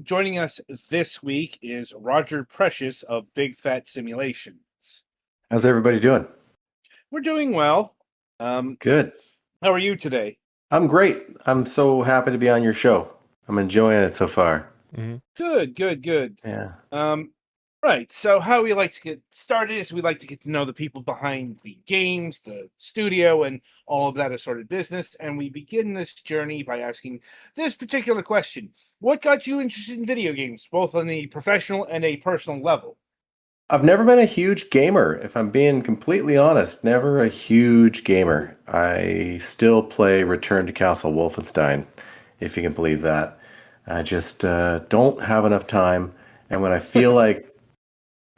Joining us this week is Roger Precious of Big Fat Simulations. How's everybody doing? We're doing well. How Good. are you today? I'm great. I'm so happy to be on your show. I'm enjoying it so far. Good. Yeah. Right. So how we like to get started is we like to get to know the people behind the games, the studio, and all of that assorted business. And we begin this journey by asking this particular question. What got you interested in video games, both on a professional and a personal level? I've never been a huge gamer, if I'm being completely honest. Never a huge gamer. I still play Return to Castle Wolfenstein, if you can believe that. I just don't have enough time. And when I feel like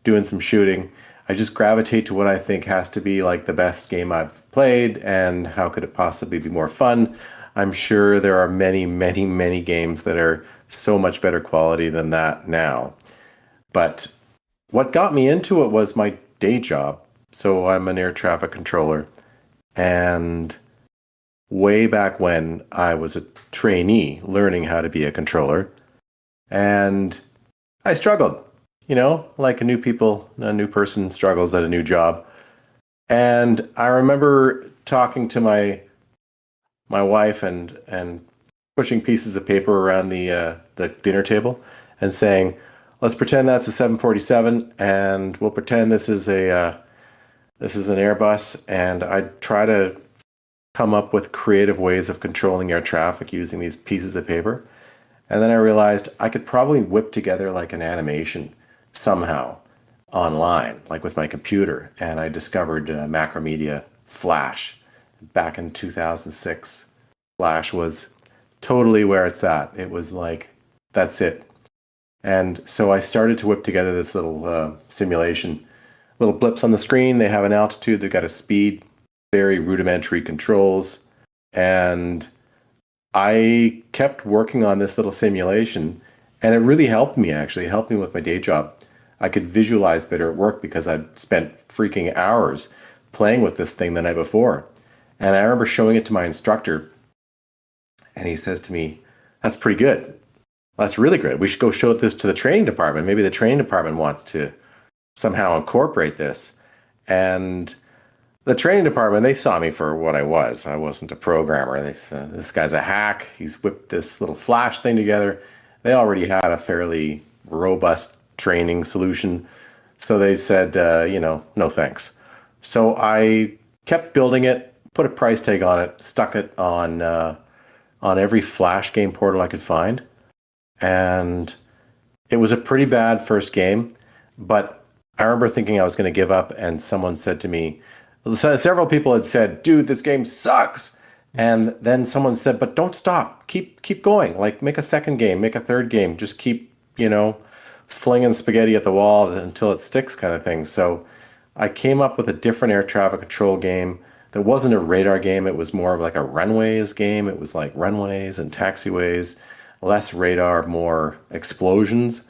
doing some shooting, I just gravitate to what I think has to be like the best game I've played and how could it possibly be more fun. I'm sure there are many games that are so much better quality than that now. But what got me into it was my day job. So I'm an air traffic controller. And way back when I was a trainee learning how to be a controller, and I struggled, like a new person struggles at a new job. And I remember talking to my wife and pushing pieces of paper around the dinner table and saying, "Let's pretend that's a 747, and we'll pretend this is an Airbus." And I try to come up with creative ways of controlling air traffic using these pieces of paper. And then I realized I could probably whip together like an animation somehow online, like with my computer. And I discovered Macromedia Flash back in 2006. Flash was totally where it's at. It was like, that's it. And so I started to whip together this little simulation. Little blips on the screen. They have an altitude, they've got a speed, very rudimentary controls. And I kept working on this little simulation, and it really helped me, actually. It helped me with my day job. I could visualize better at work because I'd spent freaking hours playing with this thing the night before. And I remember showing it to my instructor, and he says to me, "That's pretty good. That's really good. We should go show this to the training department. Maybe the training department wants to somehow incorporate this." And the training department, they saw me for what I was. I wasn't a programmer. They said, "This guy's a hack. He's whipped this little Flash thing together." They already had a fairly robust training solution. So they said, no thanks. So I kept building it, put a price tag on it, stuck it on every Flash game portal I could find. And it was a pretty bad first game, but I remember thinking I was going to give up, and someone said to me, several people had said, "Dude, this game sucks." And then someone said, "But don't stop. Keep going. Like, make a second game, make a third game. Just keep, flinging spaghetti at the wall until it sticks," kind of thing. So I came up with a different air traffic control game that wasn't a radar game. It was more of like a runways game. It was like runways and taxiways, less radar, more explosions.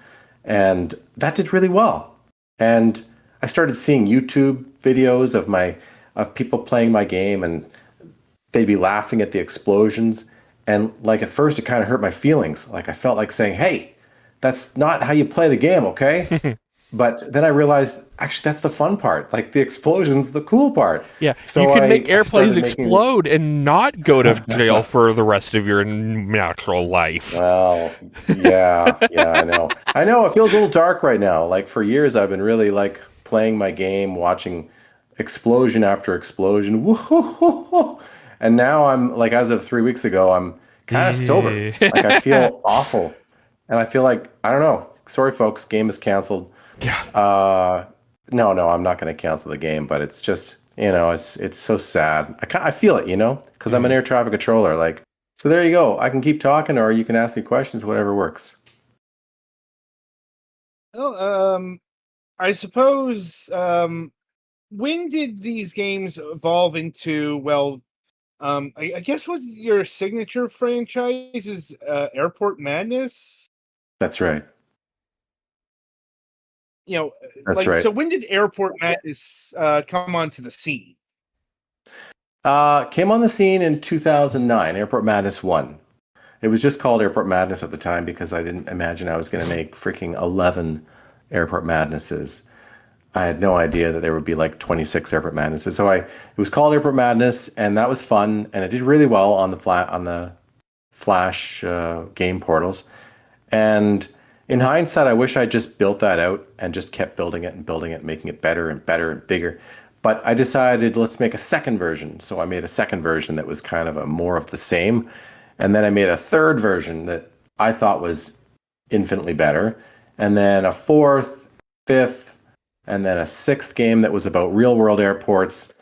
And that did really well. And I started seeing YouTube videos of people playing my game, and they'd be laughing at the explosions. And like at first it kind of hurt my feelings. Like I felt like saying, "Hey, that's not how you play the game, okay?" But then I realized actually that's the fun part. Like the explosions, the cool part. Yeah, So you can make I airplanes started making. explode and not go to jail for the rest of your natural life. Well, yeah, I know. It feels a little dark right now. Like for years, I've been really like playing my game, watching explosion after explosion. Woo-hoo-hoo-hoo. And now I'm like, as of 3 weeks ago, I'm kind of sober. Like I feel awful, and I feel like I don't know. Sorry, folks, game is canceled. Yeah. No, I'm not going to cancel the game, but it's just it's so sad. I feel it, because I'm an air traffic controller. Like, so there you go. I can keep talking, or you can ask me questions, whatever works. Well, I suppose, when did these games evolve into, I guess what's your signature franchise is Airport Madness? That's right. That's right. So when did Airport Madness come onto the scene? Came on the scene in 2009, Airport Madness 1. It was just called Airport Madness at the time because I didn't imagine I was going to make freaking 11 Airport Madnesses. I had no idea that there would be like 26 Airport Madnesses. So it was called Airport Madness, and that was fun, and it did really well on the Flash game portals. And in hindsight, I wish I just built that out and just kept building it and building it, making it better and better and bigger. But I decided let's make a second version. So I made a second version that was kind of a more of the same. And then I made a third version that I thought was infinitely better. And then a fourth, fifth, and then a sixth game that was about real world airports.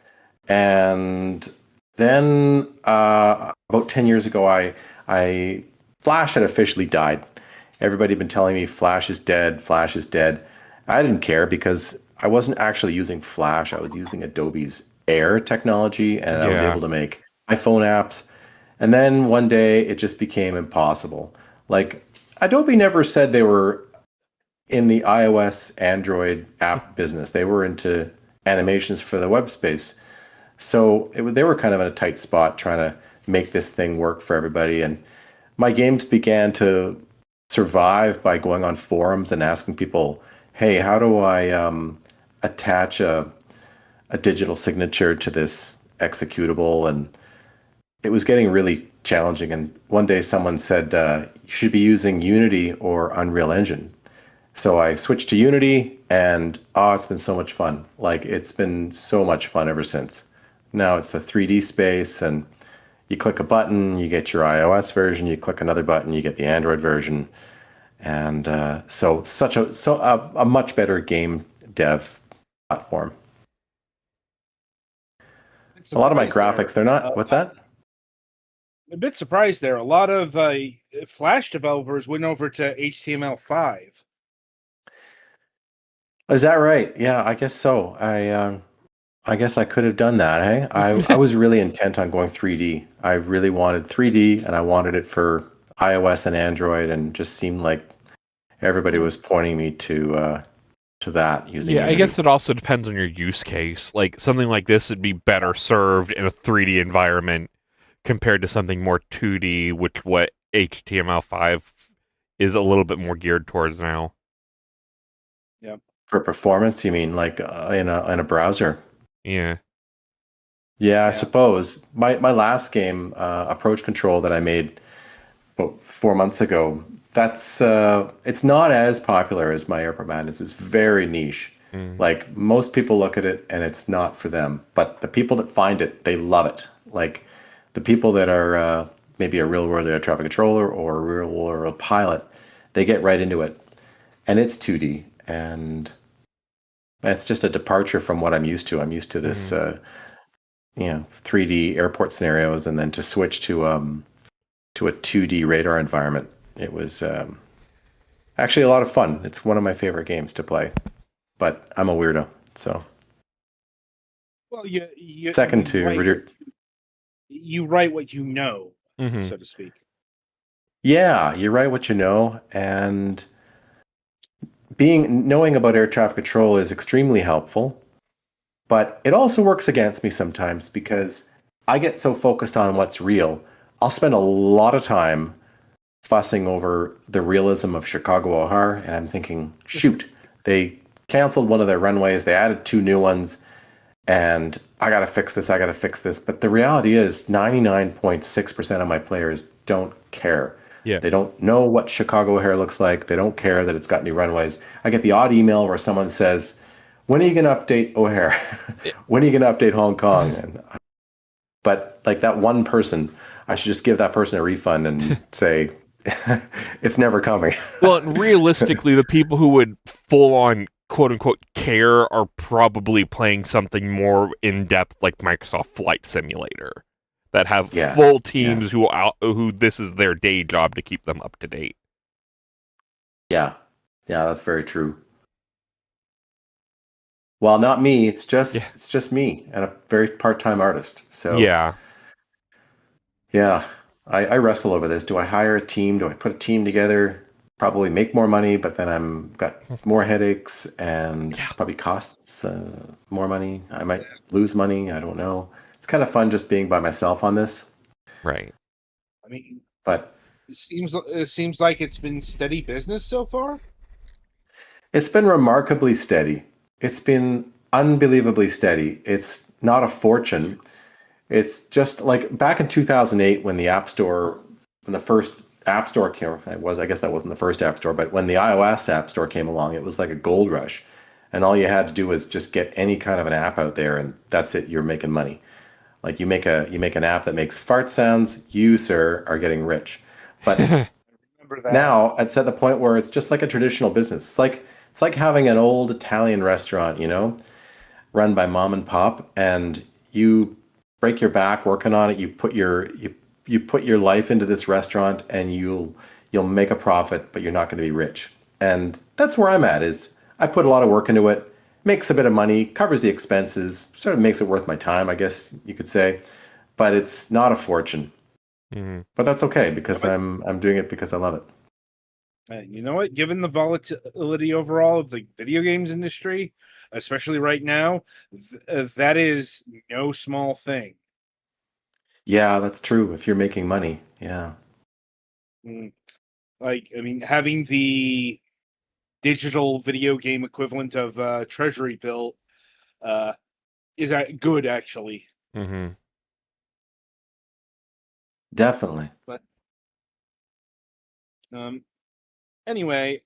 And then about 10 years ago, I Flash had officially died. Everybody had been telling me Flash is dead, Flash is dead. I didn't care because I wasn't actually using Flash. I was using Adobe's Air technology, and I was Yeah. able to make iPhone apps. And then one day it just became impossible. Like, Adobe never said they were in the iOS Android app business. They were into animations for the web space. So they were kind of in a tight spot trying to make this thing work for everybody. And my games began to survive by going on forums and asking people, hey, how do I attach a digital signature to this executable? And it was getting really challenging. And one day someone said, you should be using Unity or Unreal Engine. So I switched to Unity, and it's been so much fun. Like, it's been so much fun ever since. Now it's a 3D space, and you click a button, you get your iOS version. You click another button, you get the Android version. And so a much better game dev platform. A lot of my graphics, they're not. What's that? A bit surprised there. A lot of Flash developers went over to HTML5. Is that right? Yeah, I guess so. I guess I could have done that. Hey, I was really intent on going 3D. I really wanted 3D, and I wanted it for iOS and Android, and just seemed like everybody was pointing me to that using Yeah, I Unity. guess it also depends on your use case. Like something like this would be better served in a 3D environment compared to something more 2D, which what HTML5 is a little bit more geared towards now. Yeah. For performance, you mean like in a browser? Yeah. Yeah, I suppose. My last game, Approach Control, that I made about 4 months ago, that's it's not as popular as my Airport Madness. It's very niche. Mm. Like, most people look at it and it's not for them, but the people that find it, they love it. Like, the people that are maybe a real world air traffic controller or a real world pilot, they get right into it, and it's 2D, and it's just a departure from what I'm used to. I'm used to this, 3D airport scenarios, and then to switch to a 2D radar environment, it was actually a lot of fun. It's one of my favorite games to play, but I'm a weirdo, so. Well, you Second to you write what you know, Mhm. so to speak. Yeah, you write what you know, and knowing about air traffic control is extremely helpful, but it also works against me sometimes because I get so focused on what's real. I'll spend a lot of time fussing over the realism of Chicago O'Hare, and I'm thinking, shoot, they canceled one of their runways, they added 2 new ones, and I gotta fix this, I gotta fix this. But the reality is 99.6% of my players don't care. Yeah. They don't know what Chicago O'Hare looks like. They don't care that it's got new runways. I get the odd email where someone says, when are you going to update O'Hare? When are you going to update Hong Kong? But like, that one person, I should just give that person a refund and say, it's never coming. Well, and realistically, the people who would full on quote unquote care are probably playing something more in depth like Microsoft Flight Simulator that have full teams who this is their day job to keep them up to date. Yeah, that's very true. Well, not me. It's just me and a very part-time artist. So yeah, I wrestle over this. Do I hire a team? Do I put a team together? Probably make more money, but then I'm got more headaches and probably costs more money. I might lose money. I don't know. It's kind of fun just being by myself on this. right. I mean, But It seems like it's been steady business so far. It's been remarkably steady. It's been unbelievably steady. It's not a fortune. It's just like back in 2008 when the App Store, when the first App Store came, I guess that wasn't the first App Store, but when the iOS App Store came along, it was like a gold rush. And all you had to do was just get any kind of an app out there and that's it, you're making money. Like you make an app that makes fart sounds, you, sir, are getting rich. But Remember that? now it's at the point where it's just like a traditional business. It's like having an old Italian restaurant, run by mom and pop, and you break your back working on it. You put your life into this restaurant, and you'll make a profit, but you're not going to be rich. And that's where I'm at. Is I put a lot of work into it, makes a bit of money, covers the expenses, sort of makes it worth my time, I guess you could say. But it's not a fortune. Mm-hmm. But that's okay because I'm doing it because I love it. You know what? Given the volatility overall of the video games industry, especially right now, that is no small thing. Yeah, that's true. If you're making money, yeah. Like, I mean, having the digital video game equivalent of Treasury Bill is good, actually. Mm-hmm. Definitely. But anyway,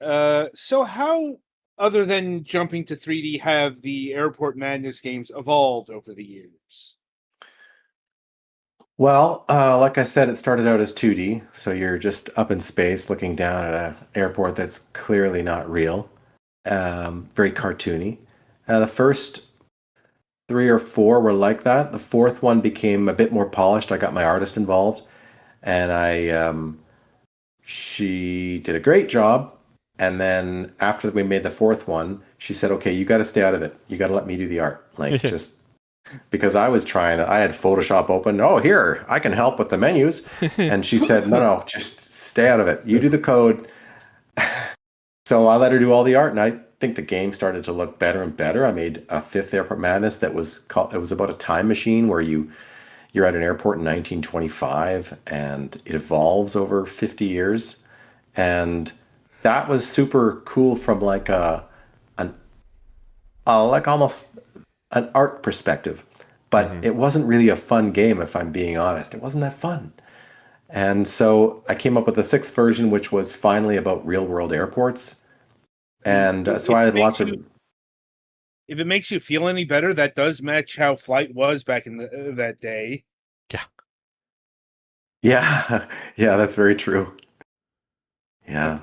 so how, other than jumping to 3D, have the Airport Madness games evolved over the years? Well, like I said, it started out as 2D, so you're just up in space looking down at an airport that's clearly not real, very cartoony. The first three or four were like that. The fourth one became a bit more polished. I got my artist involved, and she did a great job. And then after we made the fourth one, she said, "Okay, you got to stay out of it. You got to let me do the art. Like just because I had Photoshop open. Oh, here, I can help with the menus." And she said, no, just stay out of it. You do the code. So I let her do all the art, and I think the game started to look better and better. I made a fifth Airport Madness that was called, it was about a time machine where you're at an airport in 1925 and it evolves over 50 years. And that was super cool from like an like almost an art perspective, but Mm-hmm. it wasn't really a fun game, if I'm being honest. It wasn't that fun. And so I came up with the sixth version, which was finally about real world airports. And so I had lots of. If it makes you feel any better, that does match how Flight was back in that day. Yeah. Yeah, yeah, that's very true. Yeah.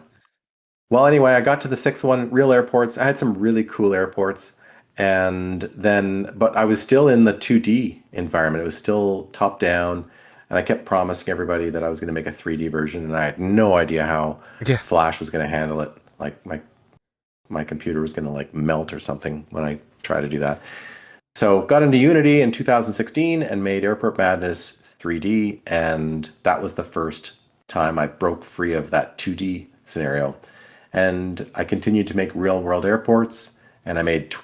Well, anyway, I got to the sixth one, real airports. I had some really cool airports. And then, but I was still in the 2D environment. It was still top down. And I kept promising everybody that I was going to make a 3D version. And I had no idea how Yeah. Flash was going to handle it. Like my computer was going to like melt or something when I tried to do that. So got into Unity in 2016 and made Airport Madness 3D. And that was the first time I broke free of that 2D scenario. And I continued to make real world airports, and I made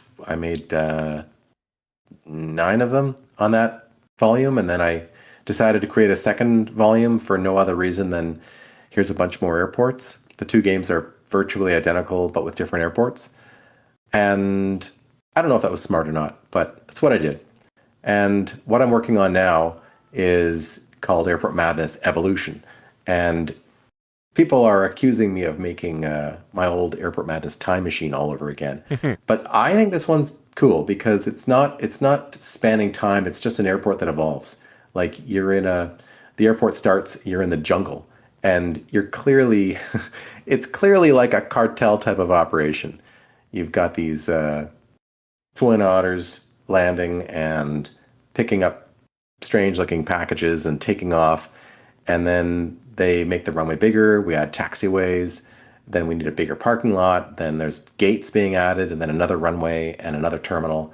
9 of them on that volume, and then I decided to create a second volume for no other reason than here's a bunch more airports. The two games are virtually identical, but with different airports. And I don't know if that was smart or not, but that's what I did. And what I'm working on now is called Airport Madness Evolution. And people are accusing me of making my old Airport Madness time machine all over again. But I think this one's cool because it's not spanning time. It's just an airport that evolves. Like the airport starts, you're in the jungle, and you're clearly, it's clearly like a cartel type of operation. You've got these twin otters landing and picking up strange looking packages and taking off, and then they make the runway bigger. We add taxiways. Then we need a bigger parking lot. Then there's gates being added, and then another runway and another terminal.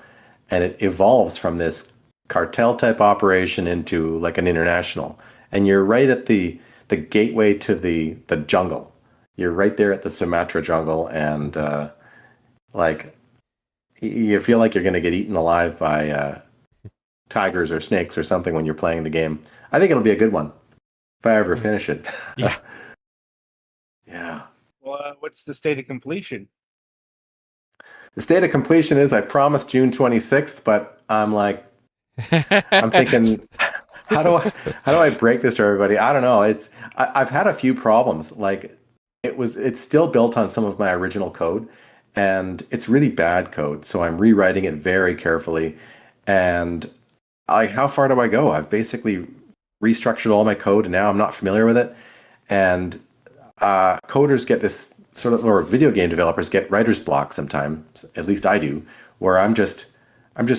And it evolves from this cartel type operation into like an international. And you're right at the gateway to the jungle. You're right there at the Sumatra jungle, and like you feel like you're going to get eaten alive by tigers or snakes or something when you're playing the game. I think it'll be a good one if I ever finish it. Yeah. What's the state of completion? The state of completion is I promised June 26th, but I'm thinking, how do I break this to everybody? I don't know. I've had a few problems. Like it's still built on some of my original code, and it's really bad code. So I'm rewriting it very carefully. And how far do I go? I've basically restructured all my code, and now I'm not familiar with it. And coders get this sort of, or video game developers get writer's block sometimes. At least I do, where I'm just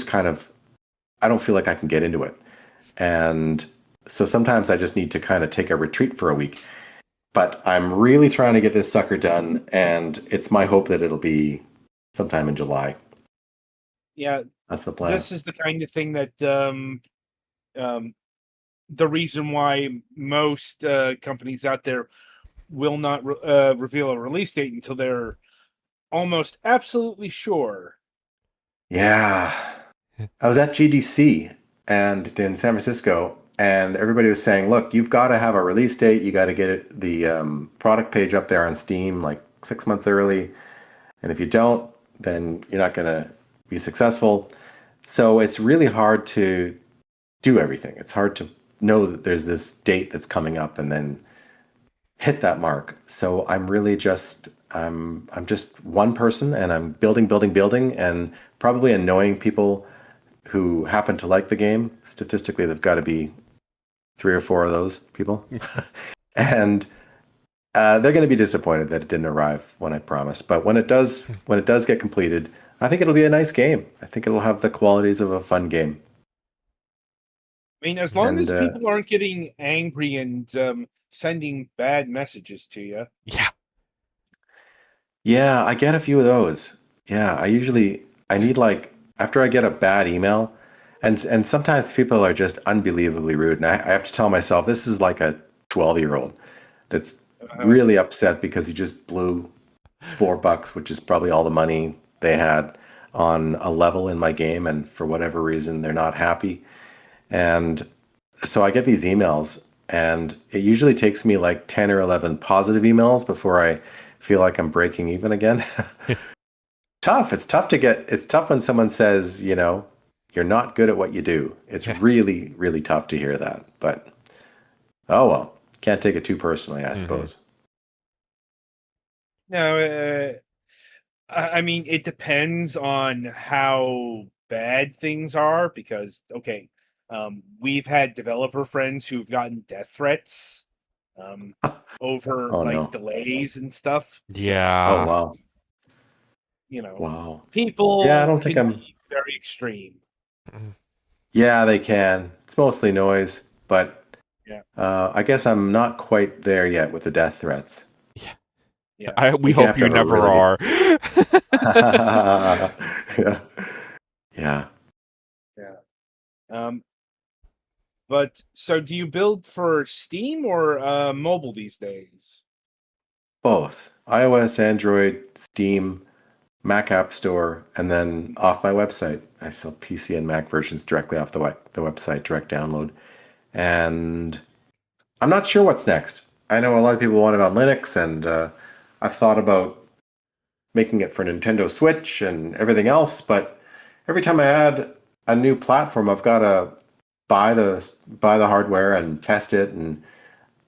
kind of, I don't feel like I can get into it. And so sometimes I just need to kind of take a retreat for a week. But I'm really trying to get this sucker done, and it's my hope that it'll be sometime in July. Yeah, that's the plan. This is the kind of thing that the reason why most companies out there will not reveal a release date until they're almost absolutely sure. Yeah. I was at GDC and in San Francisco, and everybody was saying, look, you've got to have a release date. You got to get the product page up there on Steam like 6 months early. And if you don't, then you're not going to be successful. So it's really hard to do everything. It's hard to know that there's this date that's coming up and then hit that mark. So I'm really just I'm just one person, and I'm building, and probably annoying people who happen to like the game. Statistically, there've got to be 3 or 4 of those people, and they're going to be disappointed that it didn't arrive when I promised. But when it does get completed, I think it'll be a nice game. I think it'll have the qualities of a fun game. I mean, as long as people aren't getting angry and sending bad messages to you. Yeah, I get a few of those. Yeah, I need, like, after I get a bad email, and sometimes people are just unbelievably rude, and I have to tell myself this is like a 12-year-old that's really upset because he just blew $4, which is probably all the money they had on a level in my game, and for whatever reason they're not happy. And so I get these emails, and it usually takes me like 10 or 11 positive emails before I feel like I'm breaking even again. Tough. It's tough when someone says, you're not good at what you do. It's really, really tough to hear that. But, oh well, can't take it too personally, I suppose. No, I mean, it depends on how bad things are, because, okay, we've had developer friends who've gotten death threats over delays and stuff. Yeah. Oh wow. Wow. People I don't think I'm be very extreme. Yeah, they can. It's mostly noise, but I guess I'm not quite there yet with the death threats. Yeah. We hope you never are. Yeah. But so do you build for Steam or mobile these days? Both. iOS, Android, Steam, Mac App Store, and then off my website. I sell PC and Mac versions directly off the website, direct download. And I'm not sure what's next. I know a lot of people want it on Linux, and I've thought about making it for Nintendo Switch and everything else, but every time I add a new platform, I've got to buy the hardware and test it and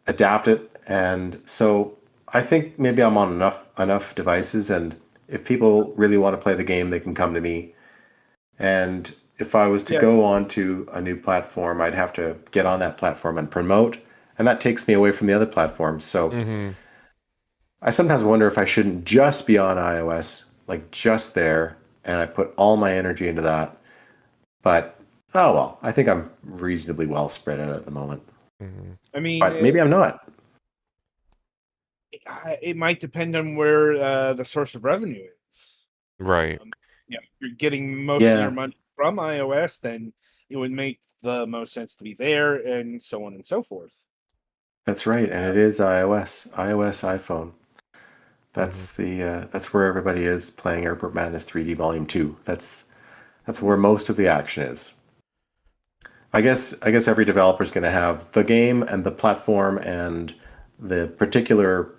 adapt it. And so I think maybe I'm on enough devices, and if people really want to play the game, they can come to me. And if I was to go on to a new platform, I'd have to get on that platform and promote, and that takes me away from the other platforms. So I sometimes wonder if I shouldn't just be on iOS, like just there, and I put all my energy into that. But, oh well, I think I'm reasonably well spread out at the moment. I mean, but maybe I'm not. It might depend on where the source of revenue is. Right. If you're getting most of your money from iOS, then it would make the most sense to be there, and so on and so forth. That's right, and it is iOS, iPhone. That's that's where everybody is playing Airport Madness 3D Volume 2. That's where most of the action is. I guess every developer is going to have the game and the platform and the particular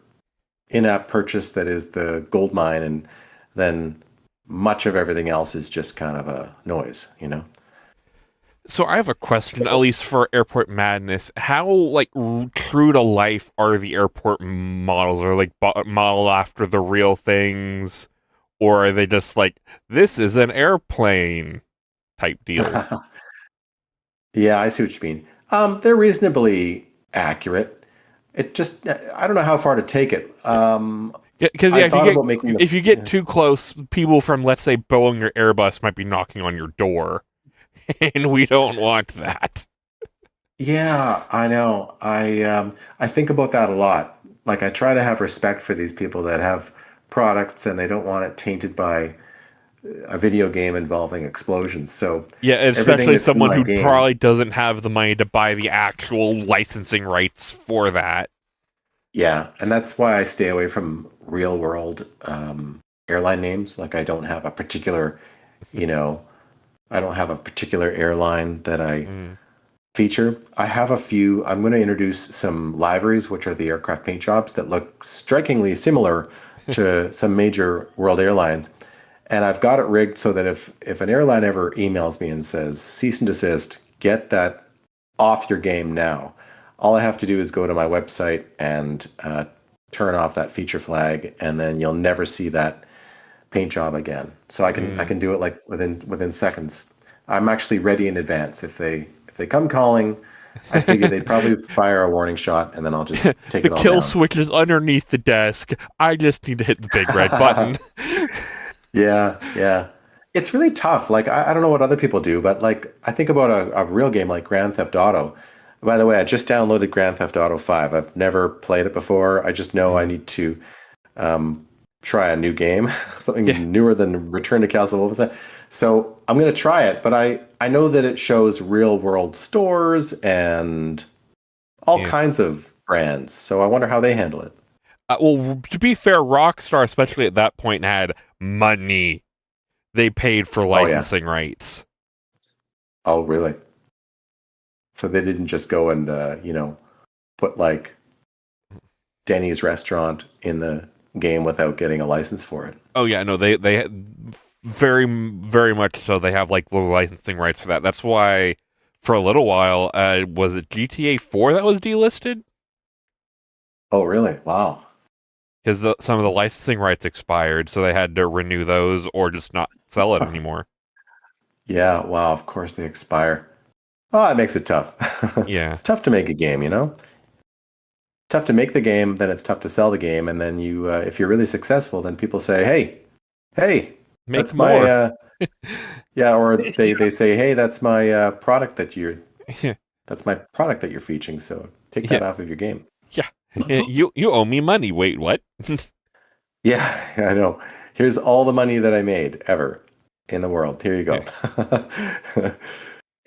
in-app purchase that is the gold mine, and then much of everything else is just kind of a noise, you know? So I have a question, at least for Airport Madness. How like true to life are the airport models? Are like modeled after the real things, or are they just like this is an airplane type deal? Yeah, I see what you mean. They're reasonably accurate. It just, I don't know how far to take it. Because I yeah, thought about making if you get too close, people from let's say Boeing or Airbus might be knocking on your door, and we don't want that. Yeah, I know. I think about that a lot. Like I try to have respect for these people that have products and they don't want it tainted by a video game involving explosions. So Yeah, everything especially that's in someone my who game, probably doesn't have the money to buy the actual licensing rights for that. yeah, and that's why I stay away from real world airline names. Like I don't have a particular, you know, I don't have a particular airline that I Mm. feature. I have a few. I'm going to introduce some liveries, which are the aircraft paint jobs that look strikingly similar to some major world airlines. And I've got it rigged so that if an airline ever emails me and says cease and desist, get that off your game now. All I have to do is go to my website and turn off that feature flag, and then you'll never see that paint job again. So I can do it like within seconds. I'm actually ready in advance. If they come calling, I figure they'd probably fire a warning shot, and then I'll just take The it all kill down. switch is underneath the desk. I just need to hit the big red button. Yeah, yeah. It's really tough. Like I don't know what other people do, but like I think about a real game like Grand Theft Auto. By the way, I just downloaded Grand Theft Auto 5. I've never played it before. I just know I Mm. need to um, try a new game, Yeah, something newer than Return to Castle Wolfenstein. So I'm going to try it, but I know that it shows real world stores and all yeah. kinds of brands. So I wonder how they handle it. Well, to be fair, Rockstar, especially at that point, had money. They paid for Oh yeah. licensing rights. Oh really? So they didn't just go and put like Denny's restaurant in the game without getting a license for it. Oh yeah, no, they very much so. They have like the licensing rights for that. That's why for a little while, was it GTA 4 that was delisted? Oh really? Wow. Because some of the licensing rights expired, so they had to renew those or just not sell it anymore. Yeah, wow, of course they expire. Oh, that makes it tough. Yeah, It's tough to make a game, you know? Tough to make the game, then it's tough to sell the game, and then if you're really successful, then people say, hey, make that's my, more. yeah, or they say, hey, Yeah, that's my product that you're featuring, so take yeah, that off of your game. yeah. You owe me money. Wait, what? Yeah, I know. Here's all the money that I made ever in the world. Here you Yeah. go.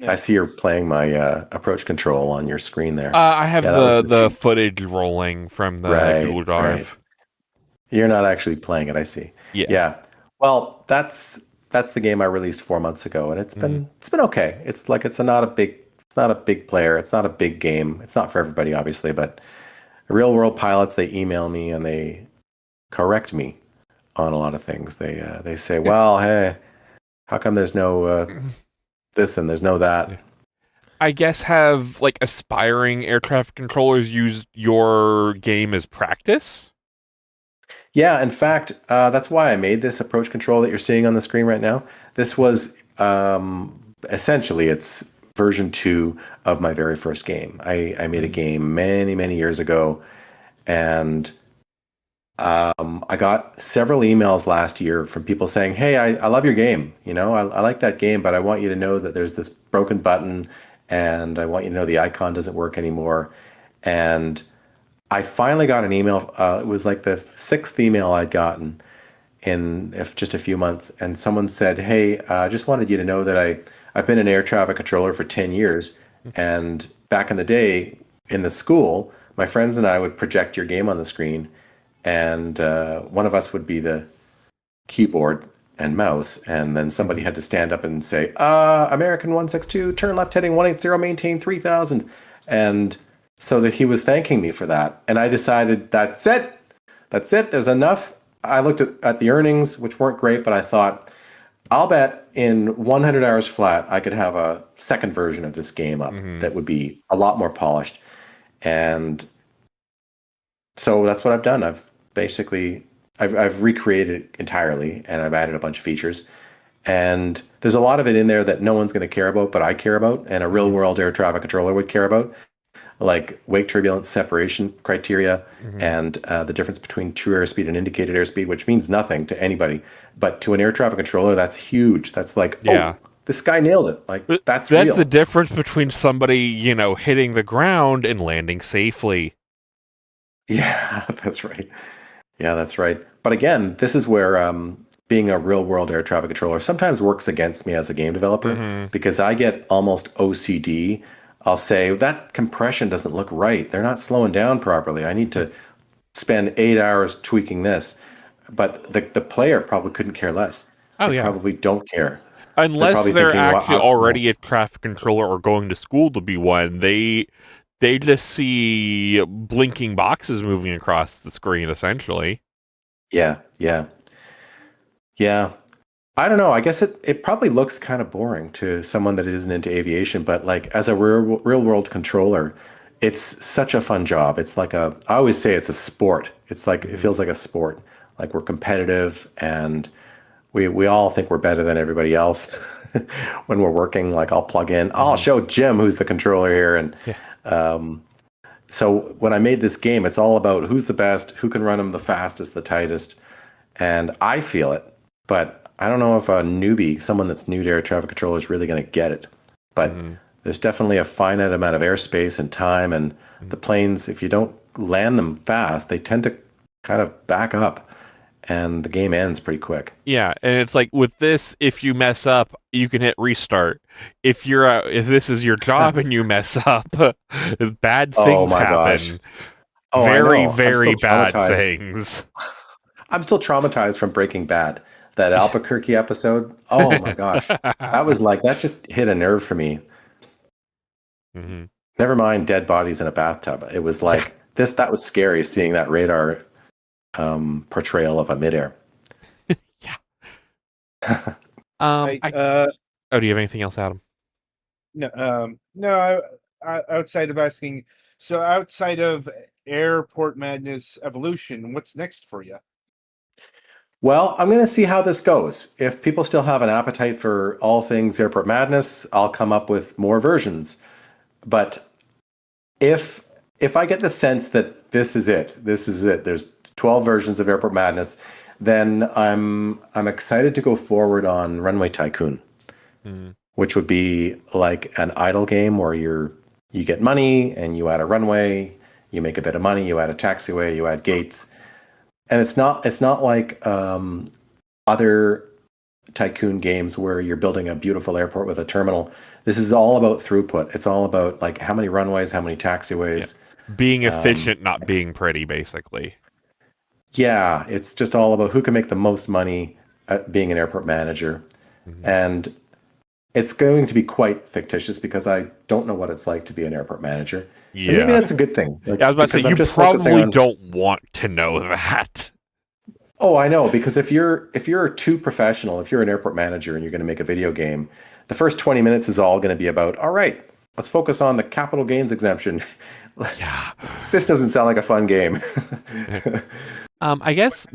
I see you're playing my approach control on your screen there. I have Yeah, that was the the cheat. footage rolling from the Right, Google right. Drive. You're not actually playing it, I see. Yeah. Yeah. Well, that's the game I released 4 months ago, and Mm. it's been okay. It's not a big player. It's not a big game. It's not for everybody, obviously, but real world pilots, they email me and they correct me on a lot of things. They say, well, hey, how come there's no this and there's no that? Yeah. I guess have like aspiring air traffic controllers use your game as practice? Yeah, in fact, that's why I made this approach control that you're seeing on the screen right now. This was essentially it's version 2 of my very first game. I made a game many, many years ago, and I got several emails last year from people saying, "Hey, I love your game. I like that game, but I want you to know that there's this broken button, and I want you to know the icon doesn't work anymore." And I finally got an email. It was like the sixth email I'd gotten in just a few months, and someone said, "Hey, I just wanted you to know that I've been an air traffic controller for 10 years, and back in the day in the school, my friends and I would project your game on the screen, and one of us would be the keyboard and mouse, and then somebody had to stand up and say, American 162, turn left heading 180, maintain 3000." And so that he was thanking me for that. And I decided that's it. That's it. There's enough. I looked at the earnings, which weren't great, but I thought, I'll bet in 100 hours flat, I could have a second version of this game up that would be a lot more polished. And so that's what I've done. I've recreated it entirely, and I've added a bunch of features. And there's a lot of it in there that no one's going to care about, but I care about, and a real world air traffic controller would care about, like wake turbulence separation criteria and the difference between true airspeed and indicated airspeed, which means nothing to anybody, but to an air traffic controller, that's huge. That's like, oh, this guy nailed it. Like, that's real. The difference between somebody, hitting the ground and landing safely. Yeah, that's right. Yeah, that's right. But again, this is where being a real world air traffic controller sometimes works against me as a game developer because I get almost OCD. I'll say that compression doesn't look right. They're not slowing down properly. I need to spend 8 hours tweaking this. But the player probably couldn't care less. They probably don't care. Unless they're actually already a traffic controller or going to school to be one, they just see blinking boxes moving across the screen, essentially. Yeah. I don't know. I guess it probably looks kind of boring to someone that isn't into aviation, but like as a real world controller, it's such a fun job. It's like I always say it's a sport. It's like, it feels like a sport. Like we're competitive and we all think we're better than everybody else when we're working. Like I'll plug in, I'll show Jim who's the controller here. And so when I made this game, it's all about who's the best, who can run them the fastest, the tightest. And I feel it, but I don't know if a newbie, someone that's new to air traffic control, is really going to get it. But there's definitely a finite amount of airspace and time, and the planes, if you don't land them fast, they tend to kind of back up, and the game ends pretty quick. Yeah, and it's like with this, if you mess up, you can hit restart. If this is your job and you mess up, bad things happen. Gosh. Very, very bad things. I'm still traumatized from Breaking Bad. That Albuquerque episode. Oh my gosh. That just hit a nerve for me. Never mind dead bodies in a bathtub. It was like that was scary seeing that radar portrayal of a midair. Yeah. Do you have anything else, Adam? No, outside of asking, so outside of Airport Madness Evolution, what's next for you? Well, I'm going to see how this goes. If people still have an appetite for all things Airport Madness, I'll come up with more versions. But if I get the sense that this is it, there's 12 versions of Airport Madness, then I'm excited to go forward on Runway Tycoon, which would be like an idle game where you get money and you add a runway, you make a bit of money, you add a taxiway, you add gates. And it's not like other tycoon games where you're building a beautiful airport with a terminal. This is all about throughput. It's all about like how many runways, how many taxiways. Yeah. Being efficient, not being pretty, basically. Yeah, it's just all about who can make the most money at being an airport manager. And it's going to be quite fictitious because I don't know what it's like to be an airport manager. Yeah. And maybe that's a good thing. Like, I was about to say, you probably don't want to know that. Oh, I know, because if you're too professional, if you're an airport manager and you're going to make a video game, the first 20 minutes is all going to be about, all right, let's focus on the capital gains exemption. Yeah. This doesn't sound like a fun game. I guess,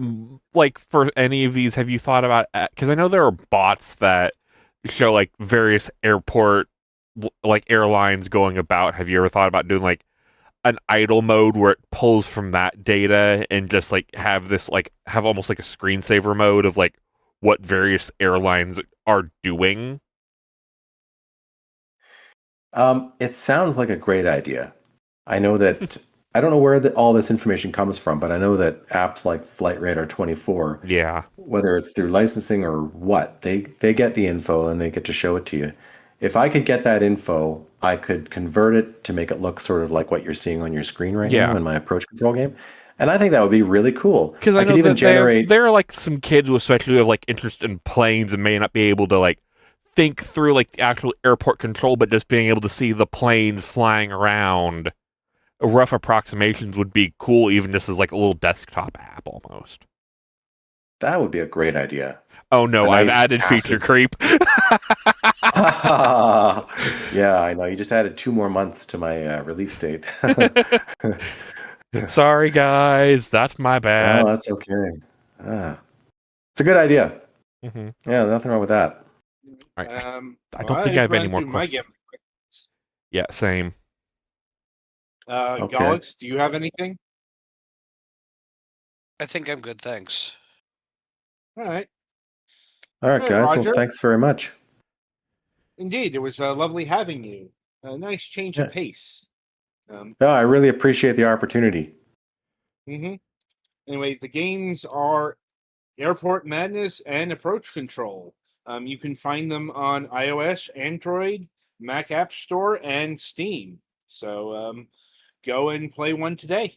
like, for any of these, have you thought about, because I know there are bots that show like various airport like airlines going about. Have you ever thought about doing like an idle mode where it pulls from that data and just like have almost like a screensaver mode of like what various airlines are doing? It sounds like a great idea. I know that I don't know where all this information comes from, but I know that apps like Flight Radar 24, whether it's through licensing or what, they get the info and they get to show it to you. If I could get that info, I could convert it to make it look sort of like what you're seeing on your screen right now in my approach control game. And I think that would be really cool. Because I know could even generate. There are like some kids who especially have like interest in planes and may not be able to like think through like the actual airport control, but just being able to see the planes flying around. rough approximations would be cool, even just as like a little desktop app almost. That would be a great idea. Oh no, I've nice added feature passive. creep. Yeah, I know. You just added 2 more months to my release date. Sorry, guys, that's my bad. Oh, that's okay. It's a good idea. Mm-hmm. Yeah, nothing wrong with that. All right. I Well, don't think I have any ran more through my questions. game. Yeah, same. Okay. Galax, do you have anything? I think I'm good, thanks. All right. All right, Hey, guys. Roger. Well, thanks very much. Indeed, it was lovely having you. A nice change of pace. No, I really appreciate the opportunity. Anyway, the games are Airport Madness and Approach Control. You can find them on iOS, Android, Mac App Store, and Steam. So go and play one today.